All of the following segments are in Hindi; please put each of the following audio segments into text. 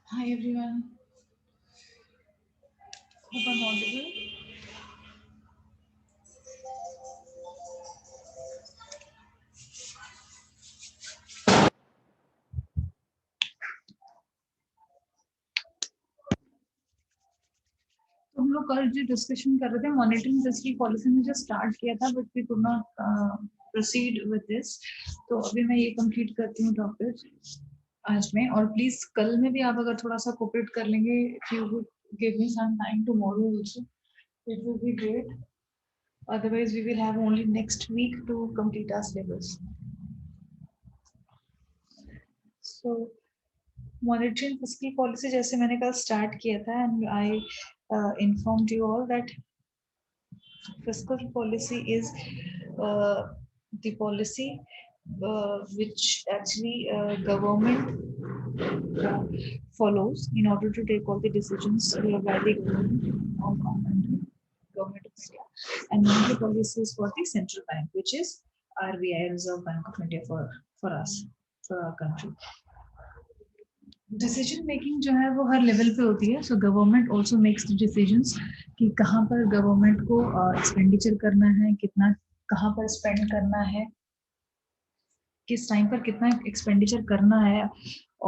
Hi everyone, hope I'm audible. तो हम लोग कल जो डिस्कशन कर रहे थे मॉनिटरिंग फिस्कल पॉलिसी में जो स्टार्ट किया था but we could not proceed with this. तो अभी मैं ये कंप्लीट करती हूँ टॉपिक आज में। और प्लीज कल में भी आप अगर थोड़ा सा कोऑपरेट कर लेंगे, if you would give me some time tomorrow also, it will be great. Otherwise we will have only next week to complete our syllabus. So monitoring fiscal policy जैसे मैंने कल स्टार्ट किया था, and I informed you all that fiscal policy is the policy which actually government follows in order to take all the decisions by the government of our country, government of India. And monetary policy is for the central bank, which is RBI, Reserve Bank of India, for us, for our country. Decision making जो है वो हर लेवल पे होती है। So government also makes the decisions कि कहाँ पर गवर्नमेंट को एक्सपेंडिचर करना है, कितना कहाँ पर स्पेंड करना है, किस टाइम पर कितना एक्सपेंडिचर करना है,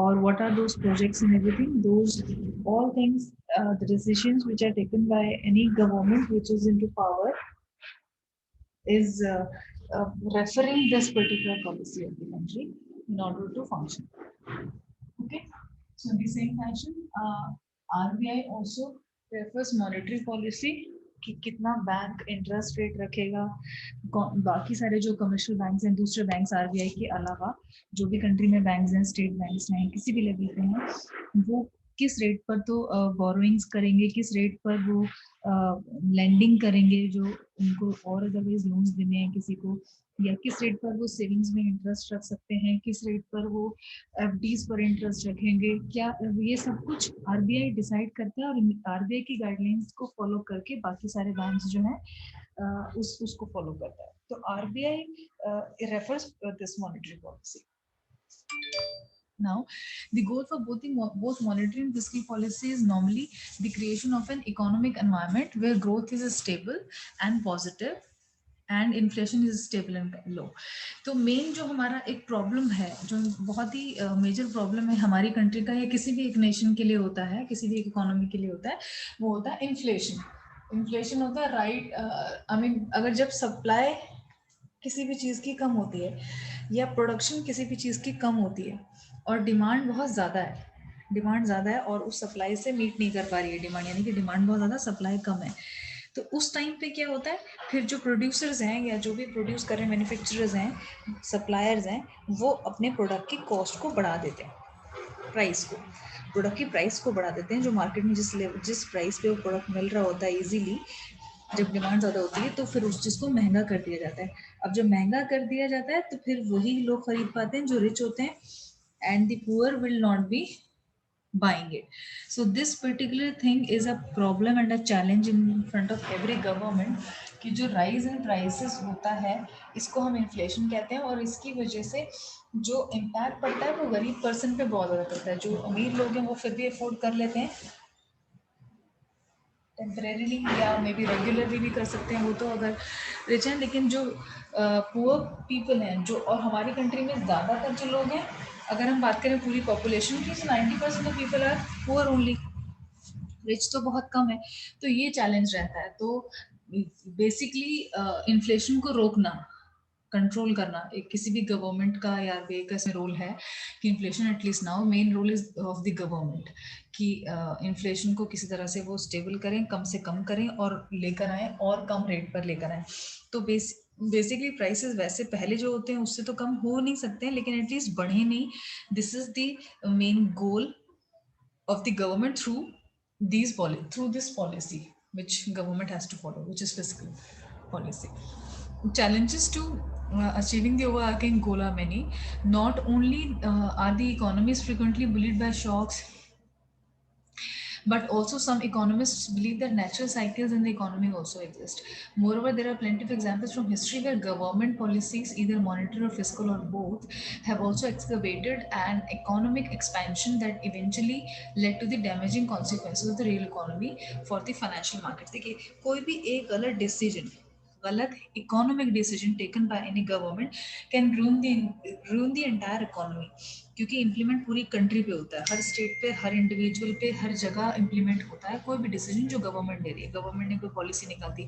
और what are those projects and everything, those all things, the decisions which are taken by any government which is into power is referring this particular policy of the country in order to function. Okay, so in the same fashion, RBI also refers monetary policy कि कितना बैंक इंटरेस्ट रेट रखेगा, बाकी सारे जो कमर्शियल बैंक्स हैं, दूसरे बैंक्स आरबीआई के अलावा जो भी कंट्री में बैंक्स हैं, स्टेट बैंक्स हैं, किसी भी लेवल पे हैं, वो किस रेट पर तो बोरोइंग्स करेंगे, किस रेट पर वो लेंडिंग करेंगे जो उनको और अदरवाइज लोन्स देने हैं किसी को, या किस रेट पर वो सेविंग्स में इंटरेस्ट रख सकते हैं, किस रेट पर वो एफडीज पर इंटरेस्ट रखेंगे, क्या ये सब कुछ आरबीआई डिसाइड करता है। और आरबीआई की गाइडलाइंस को फॉलो करके बाकी सारे बैंक्स जो हैं उसको फॉलो करता है। तो RBI refers this monetary policy. Now, the goal for both monetary and fiscal policy is normally the creation of an economic environment where growth is stable and positive and inflation is stable and low. तो मेन जो हमारा एक प्रॉब्लम है, जो बहुत ही मेजर प्रॉब्लम है हमारी कंट्री का, या किसी भी एक नेशन के लिए होता है, किसी भी एक इकोनॉमी के लिए होता है, वो होता है इन्फ्लेशन। इन्फ्लेशन होता है, राइट, आई मीन अगर जब सप्लाई किसी भी चीज़ की कम होती है या प्रोडक्शन किसी भी चीज़ की कम होती है और डिमांड बहुत ज़्यादा है, डिमांड ज़्यादा है और उस सप्लाई से मीट नहीं कर पा रही है डिमांड, यानी कि डिमांड बहुत ज़्यादा, सप्लाई कम है, तो उस टाइम पे क्या होता है, फिर जो प्रोड्यूसर्स हैं या जो भी प्रोड्यूस कर रहे हैं, मैन्युफैक्चरर्स हैं, सप्लायर्स हैं, वो अपने प्रोडक्ट की कॉस्ट को बढ़ा देते हैं, प्राइस को, प्रोडक्ट की प्राइस को बढ़ा देते हैं। जो मार्केट में जिस प्राइस पे वो प्रोडक्ट मिल रहा होता है इजीली, जब डिमांड ज़्यादा होती है तो फिर उस चीज़ को महंगा कर दिया जाता है। अब जब महंगा कर दिया जाता है तो फिर वही लोग खरीद पाते हैं जो रिच होते हैं, and the poor will not be buying it. So this particular thing is a problem and a challenge in front of every government कि जो rise in prices होता है इसको हम इन्फ्लेशन कहते हैं, और इसकी वजह से जो इम्पैक्ट पड़ता है वो गरीब पर्सन पे बहुत ज़्यादा पड़ता है। जो अमीर लोग हैं वो फिर भी अफोर्ड कर लेते हैं टेम्परेरीली, या मे बी रेगुलरली भी कर सकते हैं वो तो अगर रिच हैं, लेकिन जो पुअर पीपल हैं, जो, और हमारी कंट्री में ज़्यादातर जो लोग हैं, अगर हम बात करें पूरी पॉपुलेशन की, तो 90% of people are poor only, rich तो बहुत कम है। तो ये चैलेंज रहता है। तो बेसिकली इन्फ्लेशन को रोकना, कंट्रोल करना एक किसी भी गवर्नमेंट का या आरबीआई का इसमें रोल है कि inflation, at least now main role is of the government कि इन्फ्लेशन को किसी तरह से वो स्टेबल करें, कम से कम करें और लेकर आएँ, और कम रेट पर लेकर आएँ। तो बेसिकली प्राइसेस वैसे पहले जो होते हैं उससे तो कम हो नहीं सकते हैं, लेकिन एटलीस्ट बढ़े नहीं। This is the main goal of the government through this policy which government has to follow, which is fiscal policy. Challenges to achieving the overarching goal are many. Not only are the economies frequently bullied by shocks, But also some economists believe that natural cycles in the economy also exist. Moreover, there are plenty of examples from history where government policies, either monetary or fiscal or both, have also excavated an economic expansion that eventually led to the damaging consequences of the real economy for the financial markets. देखिए, कोई भी एक गलत डिसीजन, गलत economic decision taken by any government can रूइन the entire economy, क्योंकि इम्प्लीमेंट पूरी कंट्री पे होता है, हर स्टेट पे, हर इंडिविजुअल पे, हर जगह इम्प्लीमेंट होता है कोई भी डिसीजन जो गवर्नमेंट ले रही है। गवर्नमेंट ने कोई पॉलिसी निकालती,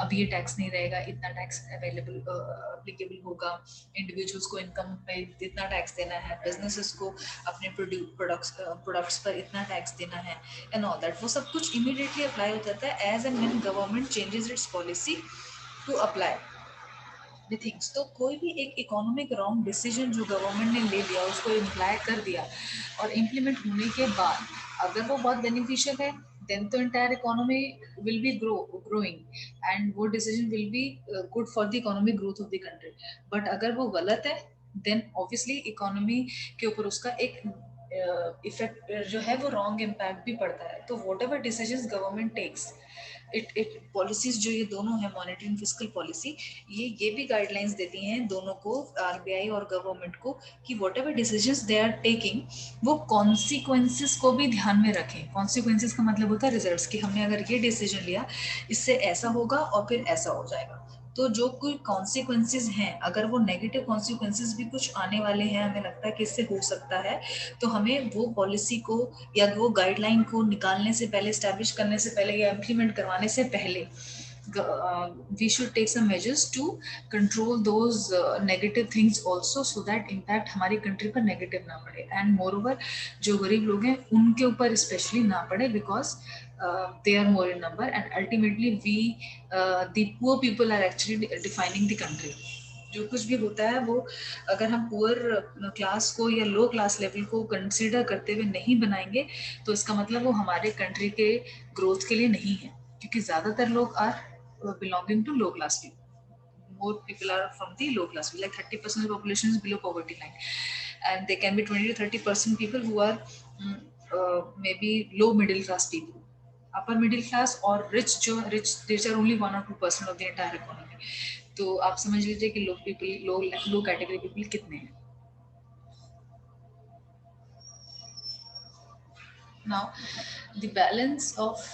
अब ये टैक्स नहीं रहेगा, इतना टैक्स अवेलेबल अप्लीकेबल होगा, इंडिविजुअल्स को इनकम पे इतना टैक्स देना है, बिजनेसेस को अपने प्रोडक्ट्स पर इतना टैक्स देना है, एंड ऑल दैट, वो सब कुछ इमीडिएटली अप्लाई हो जाता है as and when government changes its policy to apply the things. तो कोई भी एक इकोनॉमिक रॉन्ग डिसीजन जो गवर्नमेंट ने ले लिया, उसको इम्प्लाई कर दिया, और इम्प्लीमेंट होने के बाद अगर वो बहुत बेनिफिशियल है, देन तो entire economy will be growing and वो decision will be good for the economic growth of the country. But अगर वो गलत है, देन ऑब्वियसली इकोनॉमी के ऊपर उसका एक इफेक्ट जो है वो रॉन्ग इम्पैक्ट भी पड़ता है। तो whatever decision government takes, it policies जो ये दोनों है, मॉनेटरी एंड फिस्कल पॉलिसी, ये भी गाइडलाइंस देती हैं दोनों को, आरबीआई और गवर्नमेंट को, कि whatever decision they are taking, वो कॉन्सिक्वेंसेस को भी ध्यान में रखें। कॉन्सिक्वेंसेस का मतलब होता है रिजल्ट्स, कि हमने अगर ये डिसीजन लिया, इससे ऐसा होगा और फिर ऐसा हो जाएगा। तो जो कोई कॉन्सिक्वेंसेस हैं, अगर वो नेगेटिव कॉन्सिक्वेंसेस भी कुछ आने वाले हैं, हमें लगता है कि इससे हो सकता है, तो हमें वो पॉलिसी को या वो गाइडलाइन को निकालने से पहले, स्टैब्लिश करने से पहले या इम्प्लीमेंट करवाने से पहले, we should take some measures to control those negative things also, so that impact हमारी कंट्री पर नेगेटिव ना पड़े, एंड मोर जो गरीब लोग हैं उनके ऊपर स्पेशली ना पड़े, because they are more in number and ultimately we the poor people are actually defining the country। जो कुछ भी होता है वो अगर हम पुअर क्लास को या लो क्लास लेवल को कंसीडर करते हुए नहीं बनाएंगे, तो इसका मतलब वो हमारे कंट्री के ग्रोथ के लिए नहीं है, क्योंकि ज्यादातर लोग are belonging to low class people. More people are from the low class, like 30% of the population is below poverty line, and there can be 20 to 30% people who are maybe low middle class people, upper middle class और rich, जो rich are only 1 or 2% of the entire economy। तो आप समझ लीजिए कि low people, low category people कितने हैं। Now the balance of,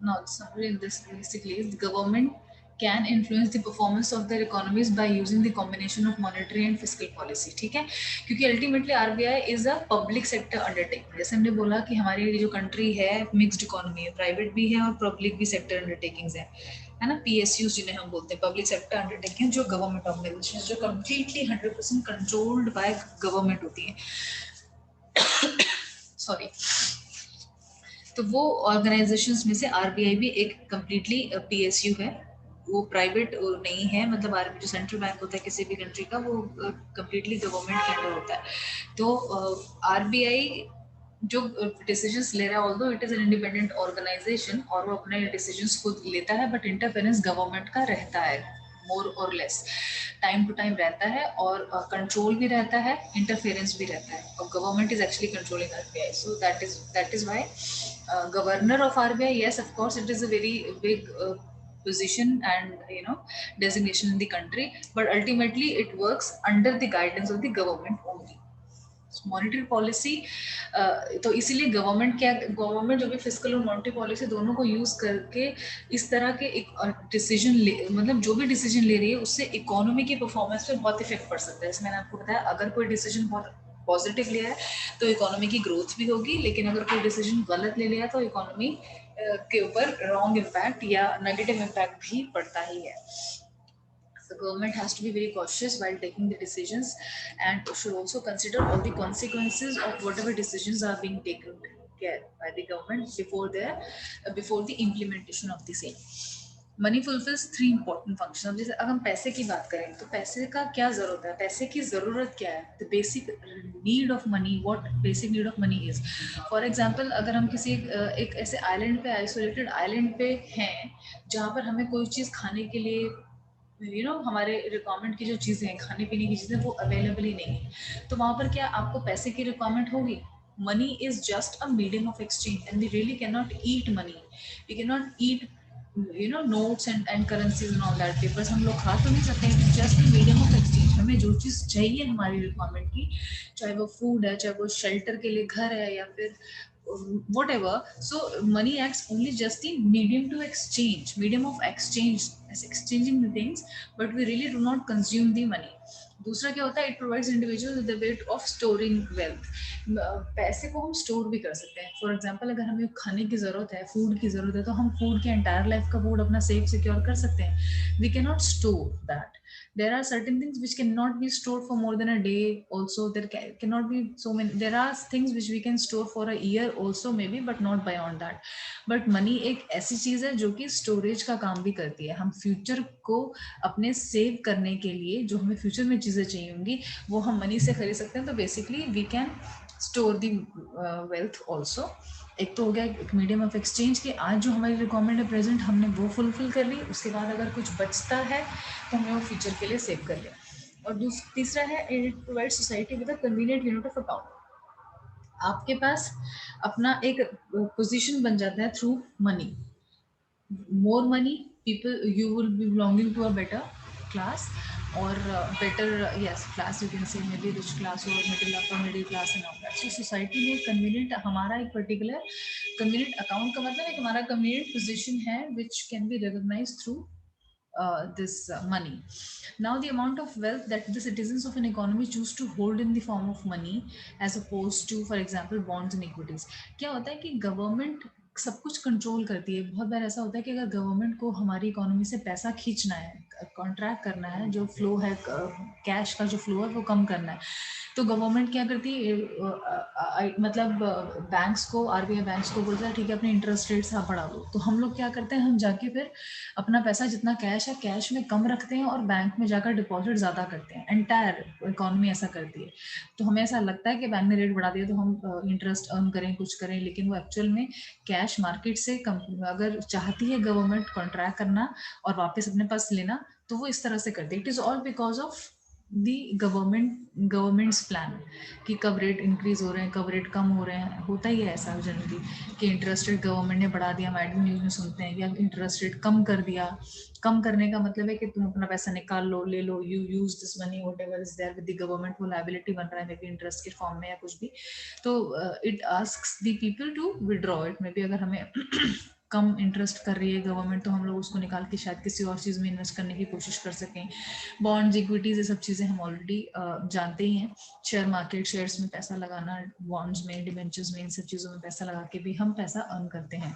now summary in this basically is the government can influence the performance of their economies by using the combination of monetary and fiscal policy। ठीक है, क्योंकि ultimately RBI is a public sector undertaking. जैसे हमने बोला कि हमारी जो कंट्री है मिक्स्ड इकोनॉमी है, प्राइवेट भी है और पब्लिक भी सेक्टर अंडरटेकिंग्स है ना, पीएसयूज जिन्हें हम बोलते हैं, पब्लिक सेक्टर अंडरटेकिंग, जो गवर्नमेंट ऑर्गेनाइजेशन जो कम्प्लीटली 100% कंट्रोल्ड बाय गवर्नमेंट होती है। सॉरी। तो वो ऑर्गेनाइजेशंस में से आरबीआई भी एक कम्प्लीटली पीएसयू है, वो प्राइवेट नहीं है, मतलब आरबीआई जो सेंट्रल बैंक होता है किसी भी कंट्री का, वो कम्प्लीटली गवर्नमेंट के अंडर होता है। तो आरबीआई जो डिसीजंस ले रहा है, although it is an independent organisation और वो अपने डिसीजंस खुद लेता है, बट इंटरफेरेंस गवर्नमेंट का रहता है, मोर और लेस टाइम टू टाइम रहता है, और कंट्रोल भी रहता है, इंटरफेरेंस भी रहता है, और government is actually controlling RBI. So that is why governor of RBI, yes, of course, it is a very big position and designation in the country, but ultimately it works under the guidance of the government only। Monetary policy, तो इसीलिए गवर्नमेंट जो भी फिस्कल और मॉनेटरी पॉलिसी दोनों को यूज करके इस तरह के एक डिसीजन ले, मतलब जो भी डिसीजन ले रही है उससे इकोनॉमी की परफॉर्मेंस पे बहुत इफेक्ट पड़ सकता है। जैसे मैंने आपको बताया, अगर कोई डिसीजन बहुत पॉजिटिव लिया है तो इकोनॉमी की ग्रोथ भी होगी, लेकिन अगर कोई डिसीजन गलत ले लिया तो इकोनॉमी के ऊपर रॉन्ग इम्पैक्ट या नेगेटिव इम्पैक्ट भी पड़ता ही है। The government has to be very cautious while taking the decisions and should also consider all the consequences of whatever decisions are being taken care by the government before the implementation of the same। Money fulfils 3 important function. अब जैसे अगर हम पैसे की बात करें तो पैसे का क्या जरूरत है, पैसे की जरूरत क्या है, the basic need of money, what basic need of money is. For example, अगर हम किसी एक ऐसे आइलैंड पे, आइसोलेटेड आइलैंड पे हैं जहाँ पर हमें कोई चीज़ खाने के लिए हमारे रिक्वायरमेंट की जो चीज़ें हैं, खाने पीने की चीज़ें, वो अवेलेबल ही नहीं है, तो वहाँ पर क्या आपको पैसे की रिक्वायरमेंट होगी? money is just a medium of exchange, and we really cannot eat money. We cannot eat, you know, notes and currencies and all that, papers हम लोग खा तो नहीं सकते हैं. just a medium of exchange. हमें जो चीज़ चाहिए हमारी रिक्वायरमेंट की, चाहे वो फूड है, चाहे वो शेल्टर के लिए घर है, या फिर whatever. So money acts only just the medium to exchange, medium of exchange, as exchanging the things, but we really do not consume the money. दूसरा क्या होता है, it provides individual with the weight of storing wealth. पैसे को हम स्टोर भी कर सकते हैं. फॉर एग्जांपल, अगर हमें खाने की जरूरत है, फूड की जरूरत है, तो हम फूड के एंटायर लाइफ का फूड अपना सेफ सिक्योर कर सकते हैं. We can not store that. There are certain things which cannot be stored for more than a day also. There cannot be so many. There are things which we can store for a year also maybe, but not beyond that. But money एक ऐसी चीज है जो कि स्टोरेज का काम भी करती है. हम फ्यूचर को अपने सेव करने के लिए जो हमें फ्यूचर में चीजें चाहिए होंगी, वो हम मनी से खरीद सकते हैं. तो basically we can store the wealth also. एक तो हो गया एक मीडियम ऑफ एक्सचेंज की, आज जो हमारी रिक्वायरमेंट है प्रेजेंट, हमने वो फुलफिल कर ली. उसके बाद अगर कुछ बचता है तो हमने वो फ्यूचर के लिए सेव कर लिया. और तीसरा है, it provide society with a convenient unit of account. आपके पास अपना एक पोजीशन बन जाता है through money. more money, people, you will be belonging to a better class, or better, yes, class, you can say maybe rich class or middle upper middle class and all that. So society में convenient हमारा एक particular convenient account का मतलब है कि हमारा convenient position है which can be recognized through this money. Now the amount of wealth that the citizens of an economy choose to hold in the form of money as opposed to, for example, bonds and equities. क्या होता है कि गवर्नमेंट सब कुछ कंट्रोल करती है. बहुत बार ऐसा होता है कि अगर गवर्नमेंट को हमारी इकोनॉमी से पैसा खींचना है, कॉन्ट्रैक्ट करना है, जो फ्लो है कैश का जो फ्लो है वो कम करना है, तो गवर्नमेंट क्या करती है, मतलब बैंक्स को, आरबीआई बैंक्स को बोलता है ठीक है अपने इंटरेस्ट रेट्स आप बढ़ा दो. तो हम लोग क्या करते हैं, हम जाके फिर अपना पैसा जितना कैश है कैश में कम रखते हैं और बैंक में जाकर डिपॉजिट ज़्यादा करते हैं. एंटायर इकोनॉमी ऐसा करती है. तो हमें ऐसा लगता है कि बैंक ने रेट बढ़ा दिया तो हम इंटरेस्ट अर्न करें, कुछ करें, लेकिन वो एक्चुअल में कैश मार्केट से अगर चाहती है गवर्नमेंट कॉन्ट्रैक्ट करना और वापस अपने पास लेना, तो वो इस तरह से करती है. It is all because of the governments plan कि कब रेट इंक्रीज हो रहे हैं, कब रेट कम हो रहे हैं. होता ही है ऐसा जनरली कि इंटरेस्ट रेट गवर्नमेंट ने बढ़ा दिया, हम न्यूज़ में सुनते हैं, या इंटरेस्ट रेट कम कर दिया. कम करने का मतलब है कि तुम अपना पैसा निकाल लो, ले लो, you use this money whatever is there with the government. वो लाइबिलिटी बन रहा है मे बी इंटरेस्ट के फॉर्म में या कुछ भी. तो it asks the people to withdraw it. Maybe अगर हमें कम इंटरेस्ट कर रही है गवर्नमेंट, तो हम लोग उसको निकाल के शायद किसी और चीज़ में इन्वेस्ट करने की कोशिश कर सकें. बॉन्ड्स, इक्विटीज, ये सब चीज़ें हम ऑलरेडी जानते ही हैं. शेयर मार्केट, शेयर्स में पैसा लगाना, बॉन्ड्स में, डिबेंचर्स में, इन सब चीज़ों में पैसा लगा के भी हम पैसा अर्न करते हैं.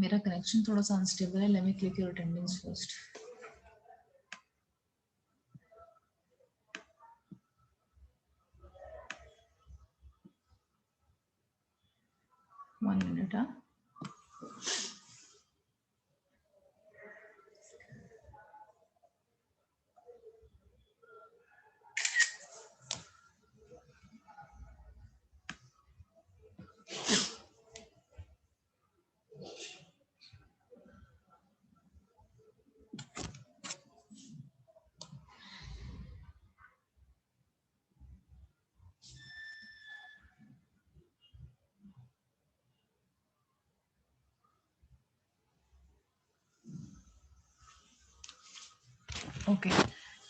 मेरा कनेक्शन थोड़ा सा अनस्टेबल है. Let me click your attendance first. 1 minute. Okay,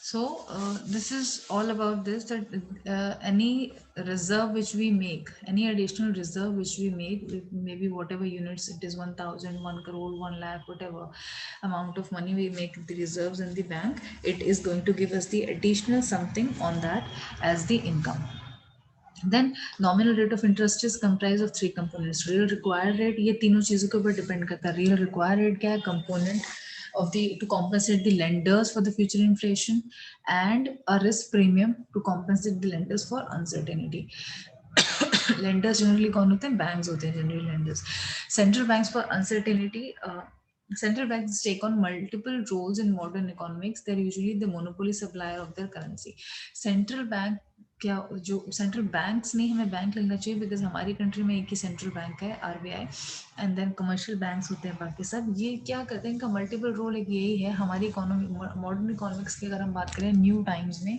so this is all about this, that any reserve which we make, any additional reserve which we make, maybe whatever units it is, 1,000, 1 crore, 1 lakh, whatever amount of money we make the reserves in the bank, it is going to give us the additional something on that as the income. Then nominal rate of interest is comprised of 3 components. Real required rate, ये तीनों चीजों के ऊपर डिपेंड करता है. Real required rate क्या है? Component of the, to compensate the lenders for the future inflation, and a risk premium to compensate the lenders for uncertainty. Lenders generally कौन होते हैं? Banks होते हैं generally lenders. Central banks for uncertainty. Central banks take on multiple roles in modern economics. They're usually the monopoly supplier of their currency. Central bank क्या जो सेंट्रल बैंक्स नहीं, हमें बैंक लगना चाहिए बिकॉज हमारी कंट्री में एक ही सेंट्रल बैंक है RBI, and then commercial banks होते हैं बाकी सब। ये क्या करते हैं, इनका मल्टीपल रोल एक यही है हमारी इकोनॉमी, मॉडर्न इकोनॉमिक्स की अगर हम बात करें न्यू टाइम्स में,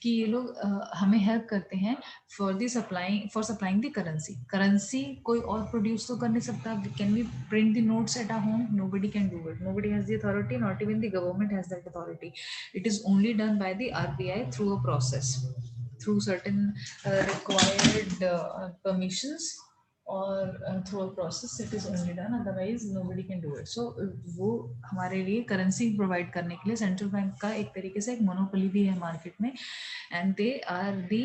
कि ये लोग हमें हेल्प करते हैं for supplying the currency. Currency कोई और प्रोड्यूस तो कर नहीं सकता। Can we print the notes at a home? Nobody can do it, nobody has the authority, not even the government has that authority. It is only done by the RBI through a process, through certain required permissions, or through a process it is only done, otherwise nobody can do it. So वो हमारे लिए करेंसी प्रोवाइड करने के लिए सेंट्रल बैंक का एक तरीके से एक मोनोपोली भी है मार्केट में, and they are the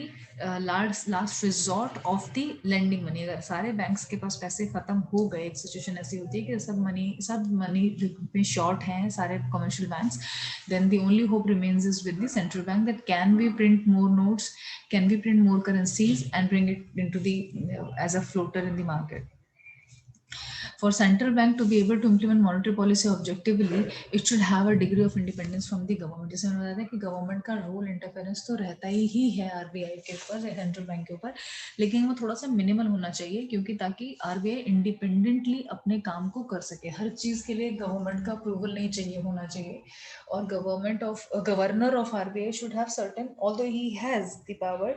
last resort of the lending money. अगर सारे बैंक्स के पास पैसे खत्म हो गए, एक सिचुएशन ऐसी होती है कि सब मनी में शॉर्ट हैं सारे commercial banks, then the only hope remains is with the central bank, that can we print more notes, can we print more currencies and bring it into the as a floater in the market. For central bank to be able to implement monetary policy objectively, it should have a degree of independence from the government. जैसे मैंने बताया था कि गवर्नमेंट का रोल इंटरफेरेंस तो रहता ही है आरबीआई के ऊपर, सेंट्रल बैंक के ऊपर, लेकिन वो थोड़ा सा मिनिमल होना चाहिए, क्योंकि ताकि आरबीआई इंडिपेंडेंटली अपने काम को कर सके। हर चीज के लिए गवर्नमेंट का अप्रूवल नहीं चाहिए होना चाहिए, और governor of RBI should have certain, although he has the power,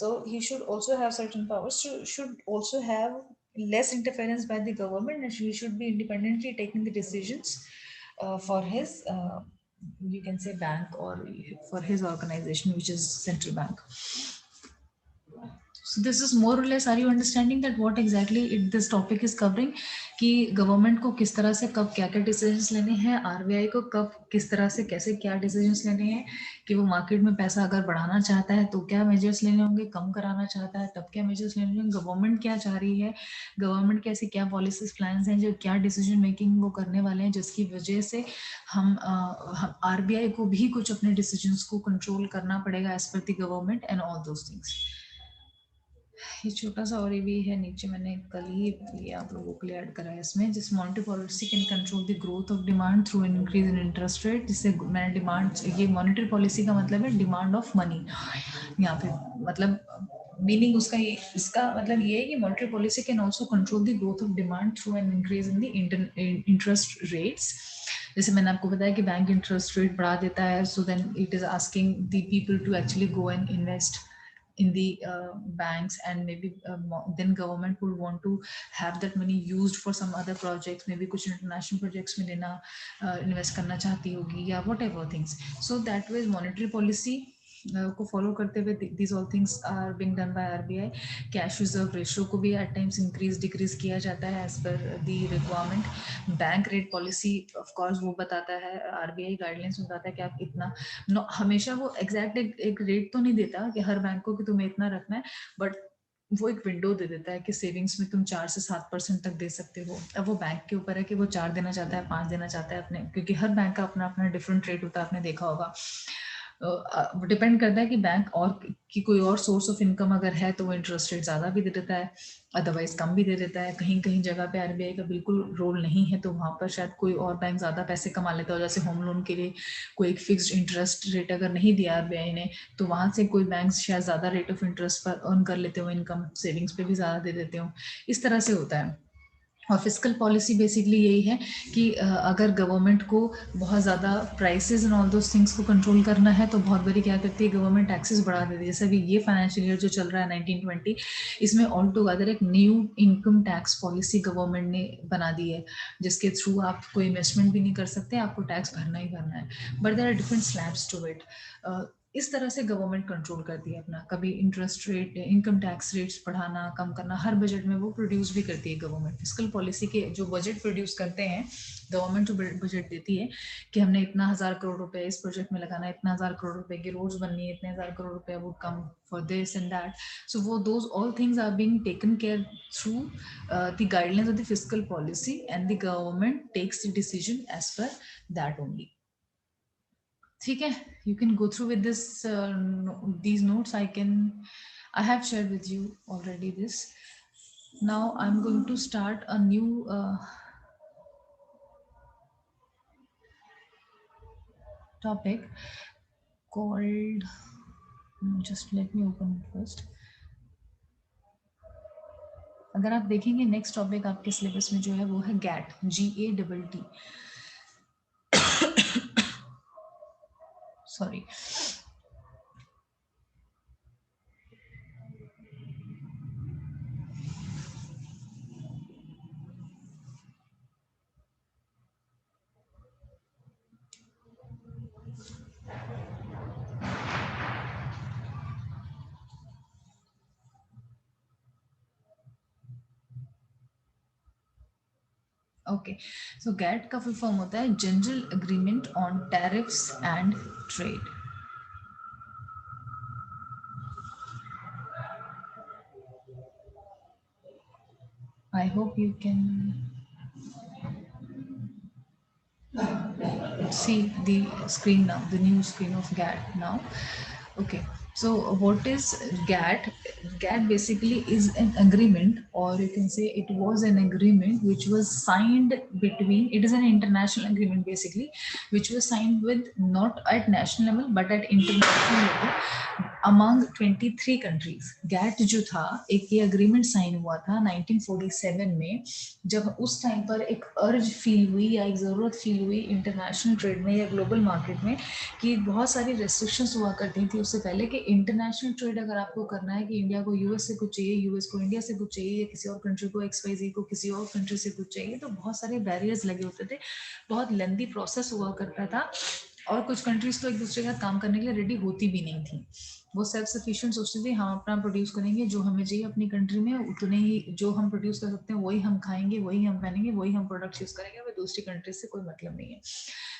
so he should also have certain powers, should also have less interference by the government, and he should be independently taking the decisions for his you can say bank, or for his organization, which is central bank. So this is more or less, are you understanding that what exactly this topic is covering, कि गवर्नमेंट को किस तरह से कब क्या क्या डिसीजंस लेने हैं, आरबीआई को कब किस तरह से कैसे क्या डिसीजंस लेने हैं, कि वो मार्केट में पैसा अगर बढ़ाना चाहता है तो क्या मेजर्स लेने होंगे, कम कराना चाहता है तब क्या मेजर्स लेने होंगे, गवर्नमेंट क्या चाह रही है, गवर्नमेंट के ऐसे क्या पॉलिसीज प्लान्स हैं, जो क्या डिसीजन मेकिंग वो करने वाले हैं, जिसकी वजह से हम आरबीआई को भी कुछ अपने डिसीजंस को कंट्रोल करना पड़ेगा as per the government and all those things. ये छोटा सा और ये भी है नीचे, मैंने कल ही ये आप लोगों के लिए ऐड करा है इसमें, जिस monetary policy can control the growth of demand through increase in interest rate. जिससे मैंने डिमांड, ये मॉनेटरी पॉलिसी का मतलब है डिमांड ऑफ मनी यहाँ पे, मतलब मीनिंग उसका ये, इसका मतलब ये है कि monetary policy can also control the growth of demand through an increase in the interest rates. जैसे मैंने आपको बताया कि बैंक इंटरेस्ट रेट बढ़ा देता है, so then it is asking the people to actually go and invest in the banks, and maybe then government would want to have that money used for some other projects, maybe कुछ international projects में लेना invest करना चाहती होगी, या whatever things. So that way monetary policy को फॉलो करते हुए these all things are being done by RBI. Cash reserve ratio को भी एट टाइम्स इंक्रीज डिक्रीज किया जाता है as per the requirement. Bank rate policy of course वो बताता है, आरबीआई गाइडलाइंस बताता है कि आप इतना, हमेशा वो एग्जैक्ट एक रेट तो नहीं देता कि हर बैंक को कि तुम्हें इतना रखना है, बट वो एक विंडो दे देता है कि सेविंग्स में तुम 4 से 7% तक दे सकते हो। अब वो बैंक के ऊपर है कि वो 4 देना चाहता है, 5 देना चाहता है अपने, क्योंकि हर बैंक का अपना अपना डिफरेंट रेट होता है, आपने देखा होगा। डिपेंड करता है कि बैंक और की कोई और सोर्स ऑफ इनकम अगर है तो वो इंटरेस्ट रेट ज़्यादा भी दे देता है, अदरवाइज कम भी दे देता है। कहीं कहीं जगह पे आरबीआई का बिल्कुल रोल नहीं है, तो वहाँ पर शायद कोई और बैंक ज़्यादा पैसे कमा लेता हो। जैसे होम लोन के लिए कोई एक फिक्स्ड इंटरेस्ट रेट अगर नहीं दिया आरबीआई ने, तो वहाँ से कोई बैंक शायद ज़्यादा रेट ऑफ इंटरेस्ट पर अर्न कर लेते हो इनकम, सेविंग्स पे भी ज़्यादा दे देते हो, इस तरह से होता है। और फिस्कल पॉलिसी बेसिकली यही है कि अगर गवर्नमेंट को बहुत ज़्यादा prices and all those things को कंट्रोल करना है, तो बहुत बड़ी क्या करती है गवर्नमेंट, टैक्सेस बढ़ा देती है। जैसे अभी ये फाइनेंशियल ईयर जो चल रहा है 1920, इसमें ऑल टुगेदर एक new income tax policy government ने बना दी है, जिसके थ्रू आप कोई इन्वेस्टमेंट भी नहीं कर सकते, आपको टैक्स भरना ही भरना है, but there are different slabs to it. इस तरह से गवर्नमेंट कंट्रोल करती है अपना, कभी interest rate, income tax rates बढ़ाना कम करना, हर बजट में वो प्रोड्यूस भी करती है गवर्नमेंट। फिस्कल पॉलिसी के जो बजट प्रोड्यूस करते हैं गवर्नमेंट, जो बजट देती है कि हमने इतना 1,000 करोड़ रुपए इस प्रोजेक्ट में लगाना है, इतना 1,000 करोड़ रुपए की रोड्स बननी है, इतने 1,000 करोड़ रुपए would come for this and that. So वो those all things are being taken care through the guidelines of the fiscal policy, and the government takes the decision as per that only. ठीक है, you can go through with this these notes. I have shared with you already this. Now I'm going to start a new topic called just let me open it first. अगर आप देखेंगे नेक्स्ट टॉपिक आपके सिलेबस में जो है वो है गैट, GATT, सॉरी। ओके, सो गैट का फुल फॉर्म होता है general agreement on tariffs and trade. I hope you can see the screen now, the new screen of GATT now. Okay, so what is GATT? GATT basically is an agreement, or you can say it was an agreement which was signed between, it is an international agreement basically, which was signed with not at national level but at international level among 23 countries. GATT जो था एक ये अग्रीमेंट साइन हुआ था 1947 में, जब उस टाइम पर एक अर्ज फील हुई या एक ज़रूरत फील हुई इंटरनेशनल ट्रेड में या ग्लोबल मार्केट में कि बहुत सारी रेस्ट्रिक्शंस हुआ करती थी उससे पहले कि इंटरनेशनल ट्रेड अगर आपको करना है कि इंडिया को यूएस से कुछ चाहिए, यूएस को इंडिया से कुछ चाहिए, या किसी और कंट्री को XYZ को किसी और कंट्री से कुछ चाहिए, तो बहुत सारे बैरियर्स लगे होते थे, बहुत लेंदी प्रोसेस हुआ करता था, और कुछ कंट्रीज तो एक दूसरे के साथ काम करने के लिए रेडी होती भी नहीं थी। वो सेल्फ सफिशिएंट सोचते थे हम अपना प्रोड्यूस करेंगे जो हमें चाहिए अपनी कंट्री में, उतने ही जो हम प्रोड्यूस कर सकते हैं वही हम खाएंगे, वही हम पहनेंगे, वही हम प्रोडक्ट यूज करेंगे, हमें दूसरी कंट्री से कोई मतलब नहीं है।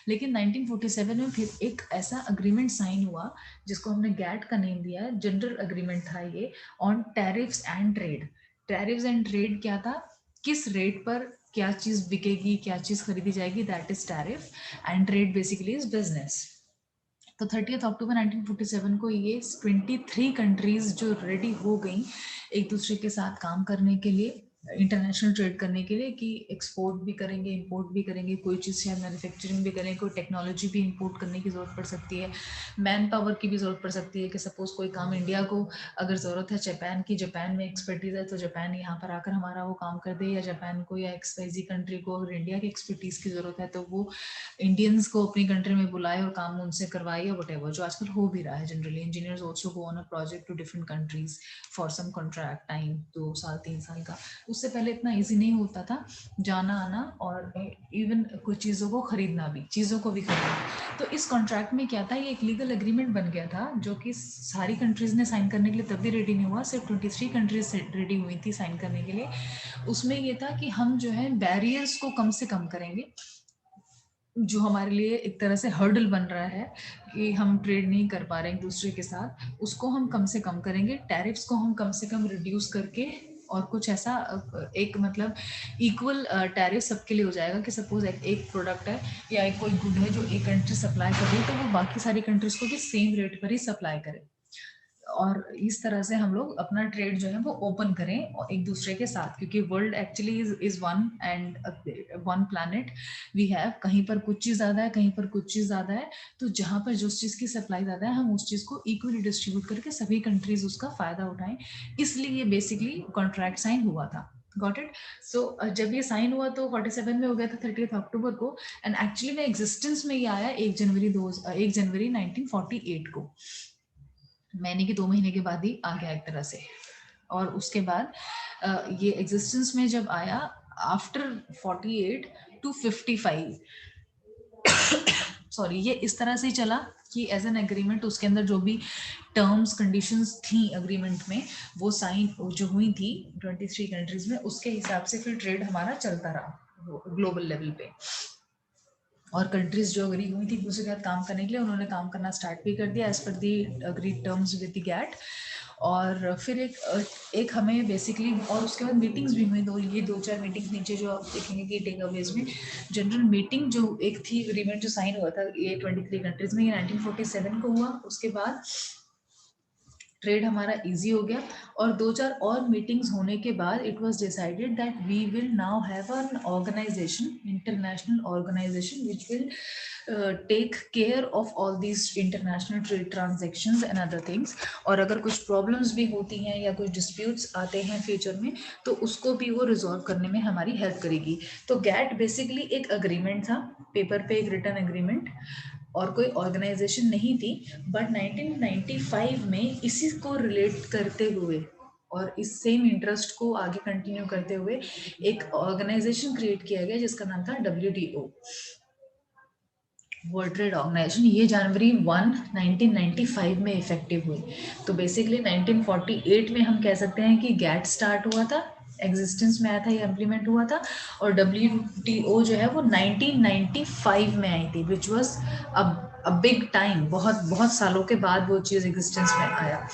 लेकिन 1947 में फिर एक ऐसा अग्रीमेंट साइन हुआ जिसको हमने गैट का नेम दिया है, जनरल अग्रीमेंट था ये, on tariffs and trade. Tariffs and trade क्या था, किस रेट पर क्या चीज बिकेगी, क्या चीज खरीदी जाएगी, that is tariff, and trade basically is business. तो 30 अक्टूबर 1947 को ये 23 कंट्रीज जो रेडी हो गई एक दूसरे के साथ काम करने के लिए, इंटरनेशनल ट्रेड करने के लिए, कि एक्सपोर्ट भी करेंगे, इंपोर्ट भी करेंगे, कोई चीज़ शायद मैन्युफैक्चरिंग भी करेंगे, कोई टेक्नोलॉजी भी इंपोर्ट करने की ज़रूरत पड़ सकती है, मैन पावर की भी ज़रूरत पड़ सकती है कि सपोज कोई काम इंडिया को अगर ज़रूरत है जापान की, जापान में एक्सपर्टीज़ है तो जापान यहाँ पर आकर हमारा वो काम कर दे, या जापान को या XYZ कंट्री को अगर इंडिया की एक्सपर्टीज़ की ज़रूरत है तो वो इंडियंस को अपनी कंट्री में बुलाए और काम उनसे करवाए, या वट जो आजकल हो भी रहा है। Generally engineers also go on a project to different countries for some contract time, 2 साल 3 साल का। उससे पहले इतना ईजी नहीं होता था जाना आना, और इवन कुछ चीज़ों को खरीदना भी, चीज़ों को भी खरीदना। तो इस कॉन्ट्रैक्ट में क्या था, ये एक लीगल एग्रीमेंट बन गया था जो कि सारी कंट्रीज ने साइन करने के लिए तब भी रेडी नहीं हुआ, सिर्फ 23 कंट्रीज रेडी हुई थी साइन करने के लिए। उसमें ये था कि हम जो है बैरियर्स को कम से कम करेंगे, जो हमारे लिए एक तरह से हर्डल बन रहा है कि हम ट्रेड नहीं कर पा रहे एक दूसरे के साथ, उसको हम कम से कम करेंगे, टैरिफ्स को हम कम से कम रिड्यूस करके, और कुछ ऐसा एक मतलब इक्वल टैरिफ सबके लिए हो जाएगा कि सपोज एक प्रोडक्ट है या एक कोई गुड है जो एक कंट्री सप्लाई कर रही है तो वो बाकी सारी कंट्रीज को भी सेम रेट पर ही सप्लाई करे, और इस तरह से हम लोग अपना ट्रेड जो है वो ओपन करें और एक दूसरे के साथ, क्योंकि world actually is one and one planet we have, कहीं पर कुछ चीज़ ज़्यादा है, कहीं पर कुछ चीज़ ज़्यादा है, तो जहाँ पर जिस चीज़ की सप्लाई ज़्यादा है हम उस चीज़ को इक्वली डिस्ट्रीब्यूट करके सभी कंट्रीज उसका फ़ायदा उठाएं, इसलिए ये बेसिकली कॉन्ट्रैक्ट साइन हुआ था। Got it. सो जब ये साइन हुआ तो 47 में हो गया था 30 अक्टूबर को, एंड एक्चुअली में एग्जिस्टेंस में ये आया 1 जनवरी 1948 को, महीने के 2 महीने के बाद ही आ गया एक तरह से। और उसके बाद ये एग्जिस्टेंस में जब आया आफ्टर 48 टू 55, सॉरी, ये इस तरह से ही चला कि एज एन एग्रीमेंट उसके अंदर जो भी टर्म्स कंडीशंस थी अग्रीमेंट में वो साइन जो हुई थी 23 कंट्रीज में, उसके हिसाब से फिर ट्रेड हमारा चलता रहा ग्लोबल लेवल पे, और कंट्रीज जो अग्री हुई थी दूसरे के साथ काम करने के लिए उन्होंने काम करना स्टार्ट भी कर दिया as per the agree terms with the GATT. और फिर एक हमें बेसिकली, और उसके बाद मीटिंग्स भी हुई, 2-4 मीटिंग्स नीचे जो आप देखेंगे कि टेक अवेज में जनरल मीटिंग जो एक थी अग्रीमेंट जो साइन हुआ था ये 23 कंट्रीज में, ये 1947 को हुआ। उसके बाद ट्रेड हमारा इजी हो गया, और 2-4 और मीटिंग्स होने के बाद it was decided that we will now have an organisation, international organisation which will take care of all these international trade transactions and other things. और अगर कुछ प्रॉब्लम्स भी होती हैं या कुछ डिस्प्यूट्स आते हैं फ्यूचर में, तो उसको भी वो रिजॉल्व करने में हमारी हेल्प करेगी। तो गैट बेसिकली एक अग्रीमेंट था, पेपर पे एक रिटन एग्रीमेंट, और कोई ऑर्गेनाइजेशन नहीं थी। बट 1995 में इसी को रिलेट करते हुए और इस सेम इंटरेस्ट को आगे कंटिन्यू करते हुए एक ऑर्गेनाइजेशन क्रिएट किया गया जिसका नाम था WTO, वर्ल्ड ट्रेड ऑर्गेनाइजेशन। ये जनवरी 1, 1995 में इफेक्टिव हुई। तो बेसिकली 1948 में हम कह सकते हैं कि गैट स्टार्ट हुआ था, एग्जिस्टेंस में आया था, ये इम्प्लीमेंट हुआ था। और WTO जो है वो 1995 में आई थी, which was a big time, बहुत बहुत सालों के बाद वो चीज़ एग्जिस्टेंस में आया।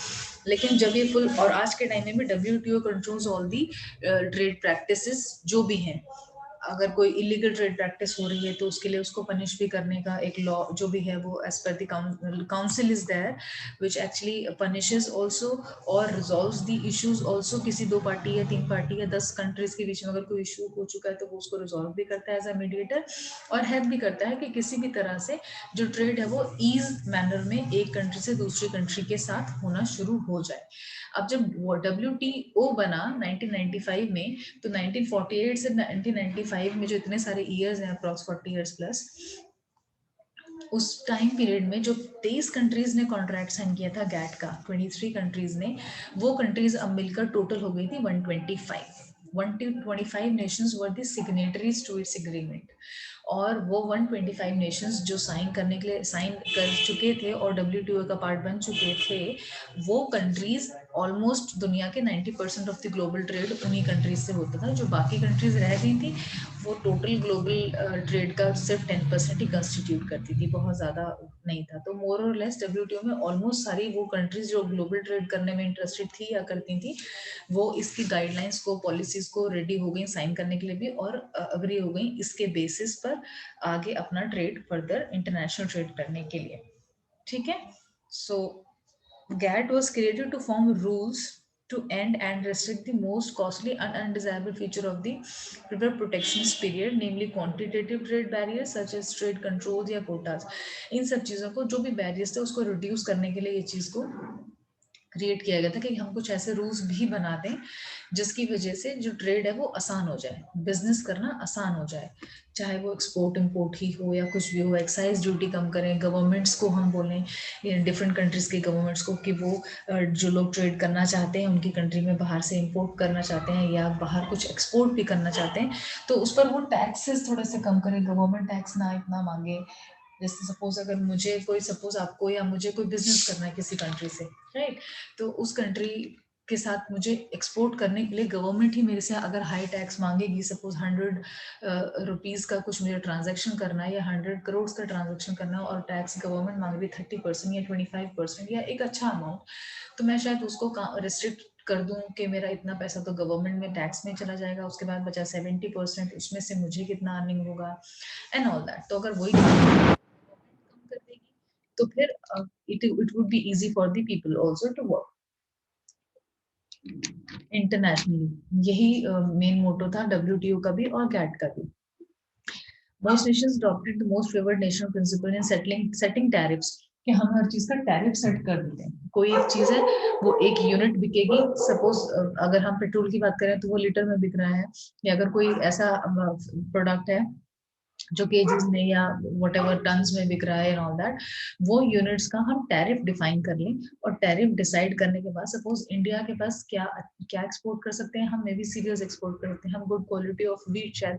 लेकिन जब ये फुल, और आज के टाइम में भी WTO controls all the trade practices जो भी हैं। अगर कोई इलीगल ट्रेड प्रैक्टिस हो रही है तो उसके लिए उसको पनिश भी करने का एक लॉ जो भी है वो as per the council is there, which actually punishes also और रिजॉल्व्स द इश्यूज ऑल्सो। किसी 2 पार्टी या 3 पार्टी या 10 कंट्रीज के बीच में अगर कोई इशू हो चुका है तो वो उसको रिजॉल्व भी करता है एज अ मीडिएटर, और हेल्प भी करता है कि किसी भी तरह से जो ट्रेड है वो ईज मैनर में एक कंट्री से दूसरी कंट्री के साथ होना शुरू हो जाए। अब जब WTO बना 1995 में, तो 1948 से 1995 में जो इतने सारे ईयर्स हैं, अप्रॉक्स 40 ईयर्स प्लस, उस टाइम पीरियड में जो 23 कंट्रीज ने कॉन्ट्रैक्ट साइन किया था गैट का, 23 कंट्रीज ने, वो कंट्रीज अब मिलकर टोटल हो गई थी 125। 125 nations were the signatories to its agreement. और वो 125 नेशंस जो साइन करने के लिए साइन कर चुके थे और WTO का पार्ट बन चुके थे, वो कंट्रीज ऑलमोस्ट दुनिया के 90% ऑफ द ग्लोबल ट्रेड उन्हीं कंट्रीज से होता था। जो बाकी कंट्रीज रह गई थी वो टोटल ग्लोबल ट्रेड का सिर्फ 10% ही कंस्टिट्यूट करती थी, बहुत ज़्यादा नहीं था। तो मोर और लेस WTO में ऑलमोस्ट सारी वो कंट्रीज जो ग्लोबल ट्रेड करने में इंटरेस्टेड थी या करती थी, वो इसकी गाइडलाइंस को, पॉलिसीज को रेडी हो गई साइन करने के लिए भी, और अग्री हो गई इसके बेसिस पर आगे अपना ट्रेड फर्दर इंटरनेशनल ट्रेड करने के लिए। ठीक है। सो GATT was created to form rules to end and restrict the most costly and undesirable feature of the river protections period, namely quantitative trade barriers such as trade controls या quotas। इन सब चीज़ों को, जो भी बैरियर्स थे उसको रिड्यूस करने के लिए ये चीज़ को क्रिएट किया गया था कि हम कुछ ऐसे रूल्स भी बना दें जिसकी वजह से जो ट्रेड है वो आसान हो जाए, बिजनेस करना आसान हो जाए, चाहे वो एक्सपोर्ट इम्पोर्ट ही हो या कुछ भी हो। एक्साइज ड्यूटी कम करें, गवर्नमेंट्स को हम बोलें, डिफरेंट कंट्रीज के गवर्नमेंट्स को, कि वो जो लोग ट्रेड करना चाहते हैं उनकी कंट्री में बाहर से इम्पोर्ट करना चाहते हैं या बाहर कुछ एक्सपोर्ट भी करना चाहते हैं, तो उस पर वो टैक्सेस थोड़े से कम करें, गवर्नमेंट टैक्स ना इतना मांगे। जैसे सपोज अगर मुझे कोई, सपोज आपको या मुझे कोई बिजनेस करना है किसी कंट्री से, राइट, तो उस कंट्री के साथ मुझे एक्सपोर्ट करने के लिए गवर्नमेंट ही मेरे से अगर हाई टैक्स मांगेगी, सपोज 100 रुपीज़ का कुछ मुझे ट्रांजैक्शन करना है या 100 करोड़ का ट्रांजैक्शन करना है, और टैक्स गवर्नमेंट मांग रही 30% या 25% या एक अच्छा अमाउंट, तो मैं शायद उसको रिस्ट्रिक्ट कर दूं कि मेरा इतना पैसा तो गवर्नमेंट में टैक्स में चला जाएगा, उसके बाद बचा 70%, उसमें से मुझे कितना अर्निंग होगा एंड ऑल दैट। तो अगर वही कम कर देगी तो फिर it would be easy for the people also to work internationally. यही मेन मोटो था WTO का भी और गैट का भी। Most nations adopted the most favored nation principle in setting tariffs, कि हम हर चीज का टैरिफ सेट कर देते हैं। कोई एक चीज है वो एक यूनिट बिकेगी, सपोज अगर हम पेट्रोल की बात करें तो वो लीटर में बिक रहा है, या अगर कोई ऐसा प्रोडक्ट है जो केजीज में या व्हाटएवर टन्स में बिक रहा है एंड ऑल दैट, वो यूनिट्स का हम टैरिफ डिफाइन कर लें। और टैरिफ डिसाइड करने के बाद सपोज इंडिया के पास क्या क्या एक्सपोर्ट कर सकते हैं, हम मे बी सीरियल्स एक्सपोर्ट कर सकते हैं, हम गुड क्वालिटी ऑफ व्हीट शायद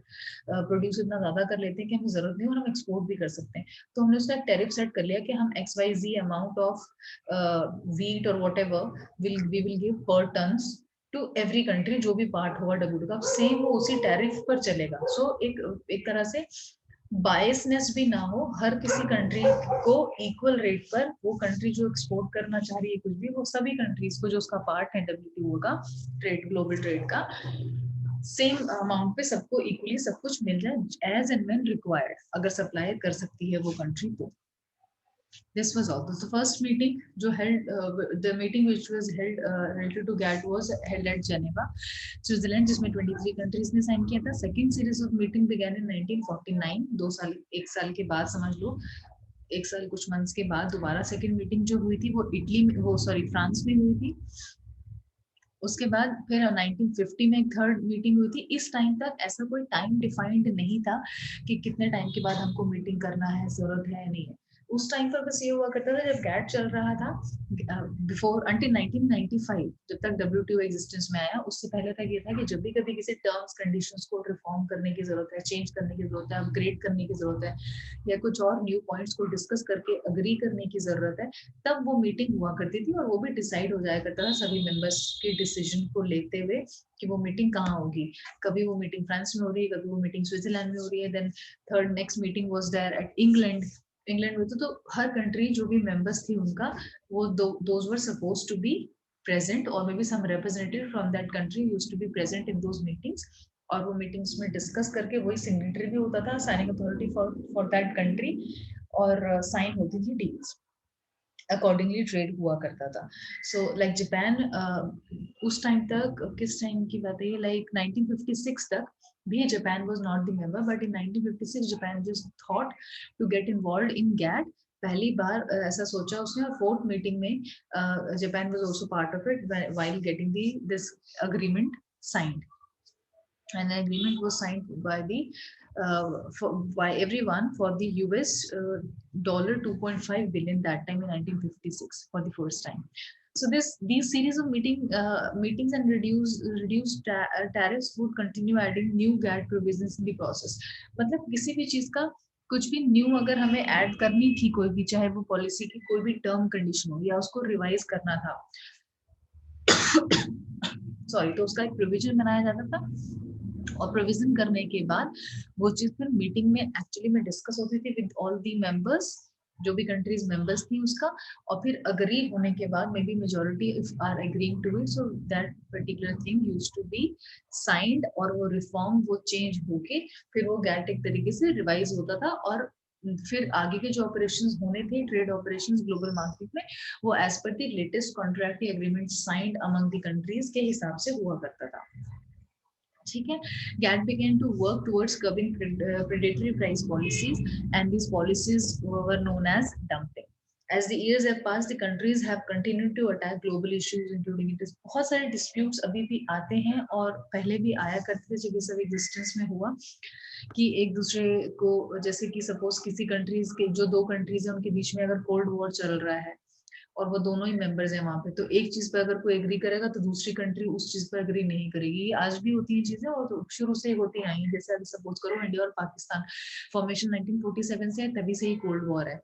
प्रोड्यूस इतना ज्यादा कर लेते हैं कि हमें जरूरत नहीं और हम एक्सपोर्ट भी कर सकते हैं। तो हमने उसका टैरिफ सेट कर लिया कि हम XYZ अमाउंट ऑफ व्हीट और व्हाटएवर वी विल गिव पर टन्स टू एवरी कंट्री, जो भी पार्ट होगा WTO का, सेम वो उसी टैरिफ पर चलेगा। सो एक तरह से बायसनेस भी ना हो, हर किसी कंट्री को इक्वल रेट पर, वो कंट्री जो एक्सपोर्ट करना चाह रही है कुछ भी, वो सभी कंट्रीज को जो उसका पार्ट है WTO का ट्रेड, ग्लोबल ट्रेड का, सेम अमाउंट पे सबको इक्वली सब कुछ मिल जाए एज एंड व्हेन रिक्वायर्ड, अगर सप्लाई कर सकती है वो कंट्री तो। This was all. The first meeting जो held, the meeting which was held related to GATT was held at Geneva, Switzerland, जिसमें 23 countries ने sign किया था. Second series of meeting began in 1949. 1 साल के बाद समझ लो, 1 साल कुछ months के बाद दोबारा second meeting जो हुई थी वो फ्रांस में हुई थी. उसके बाद फिर 1950 में एक थर्ड मीटिंग हुई थी. इस टाइम तक ऐसा कोई टाइम डिफाइंड नहीं था कि कितने टाइम के बाद हमको मीटिंग करना है, जरूरत है नहीं है. उस टाइम पर बस ये हुआ करता था जब गैट चल रहा था, बिफोर अंटिल 1995 जब तक WTO एग्जिस्टेंस में आया, उससे पहले तक ये था कि जब भी कभी किसी टर्म्स कंडीशंस को रिफॉर्म करने की जरूरत है, चेंज करने की जरूरत है, अपग्रेड करने की जरूरत है, या कुछ और न्यू पॉइंट्स को डिस्कस करके अग्री करने की जरूरत है, तब वो मीटिंग हुआ करती थी. और वो भी डिसाइड हो जाया करता था सभी मेंबर्स के डिसीजन को लेते हुए कि वो मीटिंग कहाँ होगी. कभी वो मीटिंग फ्रांस में हो रही है, कभी वो मीटिंग स्विट्जरलैंड में हो रही है. Then third next meeting was there at England में. तो हर कंट्री जो भी मेंबर्स थी उनका वो those were supposed to be present, or maybe some representative from that country used to be present in those meetings. और वो मीटिंग्स में डिस्कस करके वही सिग्नेटरी भी होता था, signing authority for that country, और साइन होती थी डील्स. अकॉर्डिंगली ट्रेड हुआ करता था. सो लाइक जापान उस टाइम तक, किस टाइम की बात है ये, लाइक 1956 तक भी Japan was not the member, but in 1956 Japan just thought to get involved in GATT. पहली बार ऐसा सोचा उसने, और फोर्थ मीटिंग में Japan was also part of it while getting this agreement signed. And an agreement was signed by everyone for the US $2.5 billion that time in 1956 for the first time. So these series of meetings and reduced tariffs would continue adding new GATT provisions in the process. मतलब किसी भी चीज का कुछ भी न्यू अगर हमें ऐड करनी थी, कोई भी, चाहे वो पॉलिसी की कोई भी टर्म कंडीशन हो या उसको रिवाइज करना था, सॉरी, तो उसका एक प्रोविजन बनाया जाता था. और प्रोविजन करने के बाद वो चीज फिर मीटिंग में एक्चुअली में डिस्कस होती थी विद ऑल दी मेंबर्स, जो भी कंट्रीज मेंबर्स थी उसका. और फिर अग्री होने के बाद maybe majority if are agreeing to it, so that particular thing used to be signed, और वो रिफॉर्म, वो चेंज होके फिर वो गैट एक तरीके से रिवाइज होता था. और फिर आगे के जो ऑपरेशंस होने थे, ट्रेड ऑपरेशंस ग्लोबल मार्केट में, वो as per the latest contract agreement signed among the countries के हिसाब से हुआ करता था. ठीक है. GATT began to work towards curbing predatory price policies, and these policies were known as dumping. As the years have passed, the countries have continued to attack global issues, including it. बहुत सारे disputes अभी भी आते हैं, और पहले भी आया करते थे जब ये सब एग्जिस्टेंस में हुआ, कि एक दूसरे को, जैसे कि सपोज किसी कंट्रीज के, जो दो कंट्रीज है उनके बीच में अगर कोल्ड वॉर चल रहा है और वो दोनों ही मेंबर्स हैं वहां पे, तो एक चीज पे अगर कोई एग्री करेगा तो दूसरी कंट्री उस चीज पर एग्री नहीं करेगी. आज भी होती है चीजें, और तो शुरू से होती आई है. जैसे अभी सपोज करो इंडिया और पाकिस्तान फॉर्मेशन 1947 से है, तभी से ही कोल्ड वॉर है.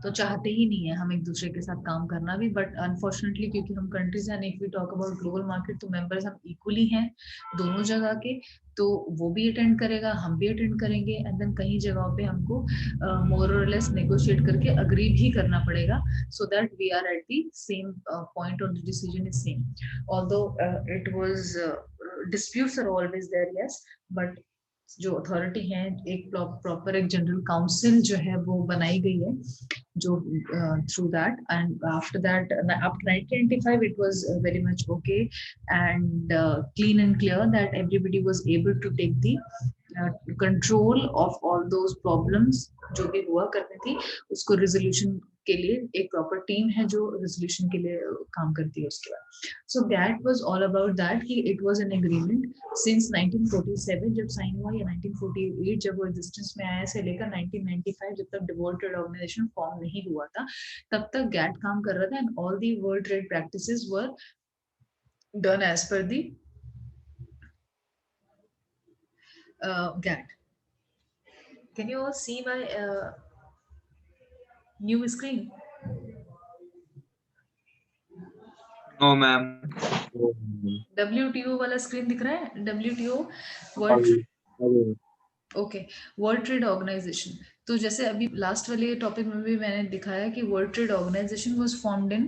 तो चाहते ही नहीं है हम एक दूसरे के साथ काम करना भी, बट अनफॉर्चुनेटली क्योंकि हम कंट्रीज हैं, if we talk about global market, तो मेंबर्स हम इक्वली हैं दोनों जगह के, तो वो भी अटेंड करेगा, हम भी अटेंड करेंगे. एंड देन कई जगहों पे हमको मोर और लेस नेगोशिएट करके अग्री भी करना पड़ेगा, so that we are at the same point और the decision is same. Although it was disputes are always there, yes, but जो अथॉरिटी है, एक प्रॉपर एक जनरल काउंसिल जो है वो बनाई गई है, जो through that, and after that, after 1995 it was very much okay and clean and clear that everybody was able to take the control of all those problems जो भी हुआ करती थी, उसको रिजोल्यूशन के लिए एक प्रॉपर टीम है जो रिजोल्यूशन के लिए काम करती है उसके बाद. So GATT was all about that कि it was an agreement since 1947 जब साइन हुआ, या 1948 जब वो एग्जिस्टेंस में आया, से लेकर 1995 जब तक वर्ल्ड ट्रेड ऑर्गेनाइजेशन फॉर्म नहीं हुआ था, तब तक गैट काम कर रहा था. And all the world trade practices were done as per the GATT. Can you all see my new screen? No, ma'am. WTO वाला स्क्रीन दिख रहा है? WTO world trade, okay, world trade organisation. तो जैसे अभी लास्ट वाले टॉपिक में भी मैंने दिखाया कि world trade organisation was formed in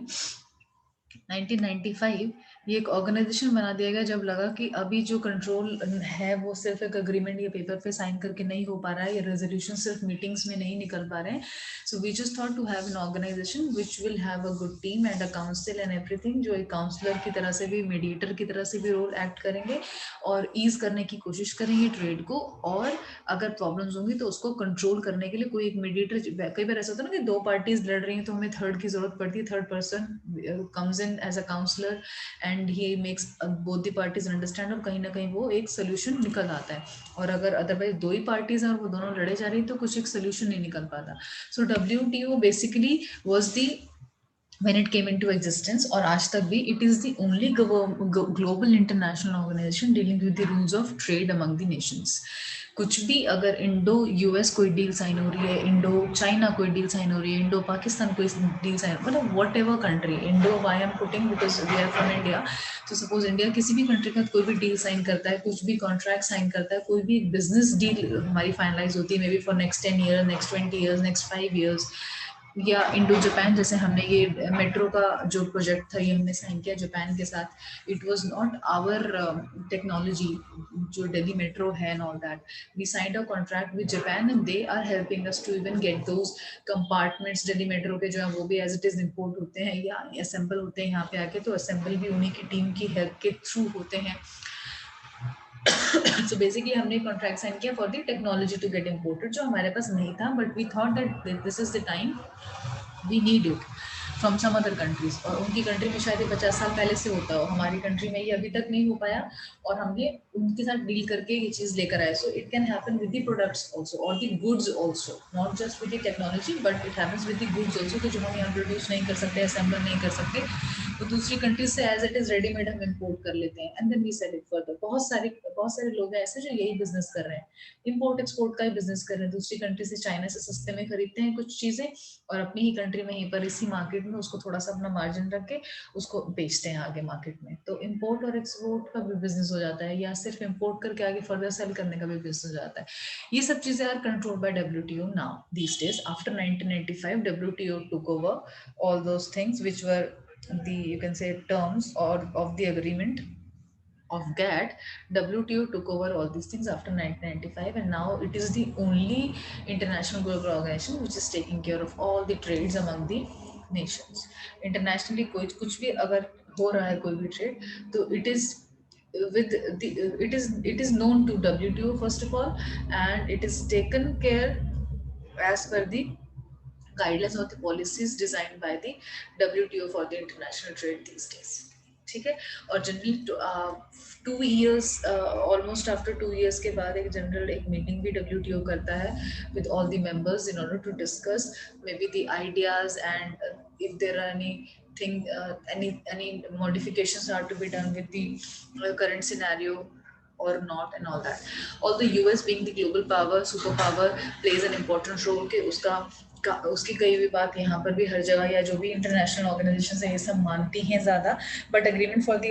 1995 ये एक ऑर्गेनाइजेशन बना दिया गया जब लगा कि अभी जो कंट्रोल है वो सिर्फ एक अग्रीमेंट या पेपर पे साइन करके नहीं हो पा रहा है, या रेजोल्यूशन सिर्फ मीटिंग्स में नहीं निकल पा रहे हैं. So we just thought to have an organisation which will have a good team and a council and everything, जो एक काउंसलर की तरह से भी, मीडिएटर की तरह से भी रोल एक्ट करेंगे और ईज करने की कोशिश करेंगे ट्रेड को. और अगर प्रॉब्लम्स होंगी तो उसको कंट्रोल करने के लिए कोई एक मीडिएटर, कई बार ऐसा होता है ना कि दो पार्टीज लड़ रही हैं तो हमें थर्ड की जरूरत पड़ती है. Third person comes in as a counsellor and he makes both the parties understand, और कहीं ना कहीं वो एक सोल्यूशन निकल आता है. और अगर अदरवाइज दो ही पार्टीज हैं और वो दोनों लड़े जा रही हैं तो कुछ एक सोल्यूशन नहीं निकल पाता. सो WTO basically was the when it came into existence, और आज तक भी it is the only global international organization dealing with the rules of trade among the nations. कुछ भी अगर इंडो यूएस कोई डील साइन हो रही है, इंडो चाइना कोई डील साइन हो रही है, इंडो पाकिस्तान कोई डील साइन, मतलब whatever country, Indo I am putting because we are from India. तो सपोज इंडिया किसी भी कंट्री का कोई भी डील साइन करता है, कुछ भी कॉन्ट्रैक्ट साइन करता है, कोई भी बिजनेस डील हमारी फाइनलाइज होती है may be for next 10 year, next 20 years, next 5 years, या इंडो जापान, जैसे हमने ये मेट्रो का जो प्रोजेक्ट था ये हमने साइन किया जापान के साथ. It was not our technology जो दिल्ली मेट्रो है and all that. We signed a contract with Japan and they are helping us to even get those compartments Delhi metro के जो है वो भी एज इट इज इम्पोर्ट होते हैं या असेंबल होते हैं यहाँ पे आके, तो असेंबल भी उन्हीं की टीम की हेल्प के थ्रू होते हैं. सो बेसिकली हमने कॉन्ट्रैक्ट साइन किया for the technology to get imported, जो हमारे पास नहीं था, but we thought that this is the time we need it from some other countries. और उनकी कंट्री में शायद 50 साल पहले से होता हो, हमारी कंट्री में ये अभी तक नहीं हो पाया और हमने उनके साथ डील करके ये चीज़ लेकर आए. So it can happen with the products also और the goods also, not just with the technology but it happens with the goods also. तो जो हम यहाँ प्रोड्यूस नहीं कर सकते, असेंबल नहीं कर सकते, तो दूसरी कंट्रीज से एज इट इज रेडीमेड हम इम्पोर्ट कर लेते हैं and then we sell it further. बहुत सारे लोग हैं ऐसे जो यही बिजनेस कर रहे हैं, इम्पोर्ट एक्सपोर्ट का ही बिजनेस कर रहे हैं. दूसरी कंट्री से, चाइना से सस्ते में खरीदते हैं कुछ चीज़ें और अपनी ही कंट्री में, यहीं पर इसी मार्केट में उसको थोड़ा सा अपना मार्जिन रख के उसको बेचते हैं आगे मार्केट में. तो इम्पोर्ट और एक्सपोर्ट का भी बिजनेस हो जाता है, या सिर्फ इम्पोर्ट करके आगे फर्दर सेल करने का भी बिजनेस हो जाता है. ये सब चीजें are controlled by WTO now these days. After 1995 WTO took over all those things which were the, you can say, terms or of the agreement of GATT. WTO took over all these things after 1995 and now it is the only international global organization which is taking care of all the trades among the nations. Internationally कोई कुछ भी अगर हो रहा है कोई भी trade, तो it is with the it is known to WTO first of all, and it is taken care as per the guidelines or the policies designed by the WTO for the international trade these days. ठीक है. और generally 2 years almost after 2 years के बाद एक जनरल एक मीटिंग भी WTO करता है with all the members in order to discuss maybe the ideas and if there are anything any modifications are to be done with the current scenario or not and all that. Although US being the global power, superpower, plays an important role कि उसकी कई भी बात यहाँ पर भी हर जगह या जो भी इंटरनेशनल ऑर्गेनाइजेशन है ये सब मानती हैं ज़्यादा, but agreement for the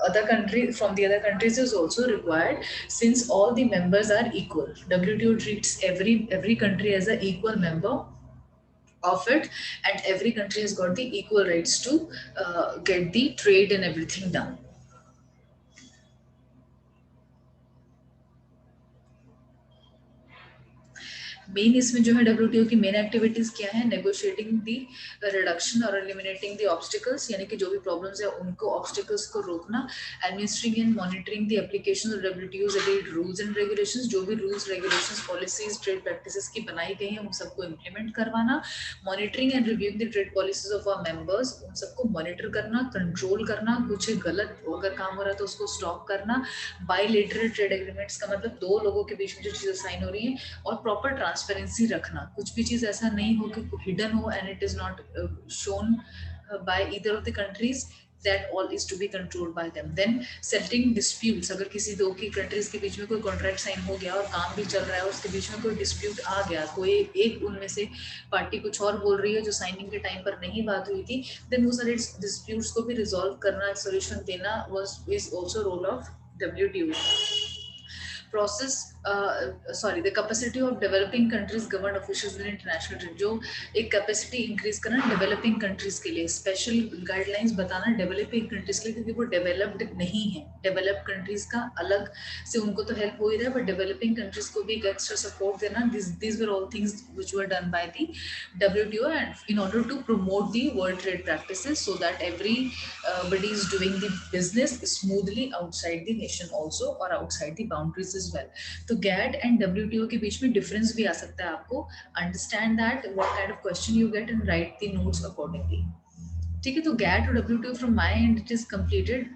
other country from the other countries is also required since all the members are equal. WTO treats every country as an equal member of it and every country has got the equal rights to get the trade and everything done. Main इसमें जो है WTO की मेन एक्टिविटीज क्या है, नेगोशिएटिंग दी रिडक्शन और एलिमिनेटिंग दी ऑब्स्टिकल्स, यानी कि जो भी प्रॉब्लम्स है उनको ऑब्स्टिकल्स को रोकना, administering and monitoring the application of WTO's agreed rules and regulations, जो भी rules regulations policies trade practices की बनाई गई हैं उन सबको इम्प्लीमेंट करवाना, monitoring and reviewing the trade policies of our members, उन सबको मॉनिटर करना, कंट्रोल करना, कुछ गलत अगर काम हो रहा है तो उसको स्टॉप करना, बायलैटरल ट्रेड एग्रीमेंट्स का मतलब दो लोगों के बीच में जो चीजें साइन हो रही हैं, और प्रॉपर ट्रांसपेरेंसी रखना, कुछ भी चीज ऐसा नहीं हो कि हिडन हो and it is not shown by either of the countries, that all is to be controlled by them. Then settling disputes, अगर किसी दो की कंट्रीज के बीच में कोई कॉन्ट्रैक्ट साइन हो गया और काम भी चल रहा है, उसके बीच में कोई डिस्प्यूट आ गया, कोई एक उनमें से पार्टी कुछ और बोल रही है जो साइनिंग के टाइम पर नहीं बात हुई थी, देन वो सारे डिस्प्यूट्स को भी रिजॉल्व करना, सोल्यूशन देना was is also role of WTO. process the capacity of developing countries government officials in international trade, जो एक capacity increase करना developing countries के लिए special guidelines बताना developing countries के लिए, क्योंकि वो developed नहीं है. developed countries का अलग से उनको तो help हो ही रहा है, but developing countries को भी extra support देना. These were all things which were done by the WTO and in order to promote the world trade practices so that everybody is doing the business smoothly outside the nation also or outside the boundaries as well. तो GATT and WTO के बीच में difference भी आ सकता है आपको. Understand that what kind of question you get and write the notes accordingly. ठीक है, तो GATT और WTO from my end it is completed.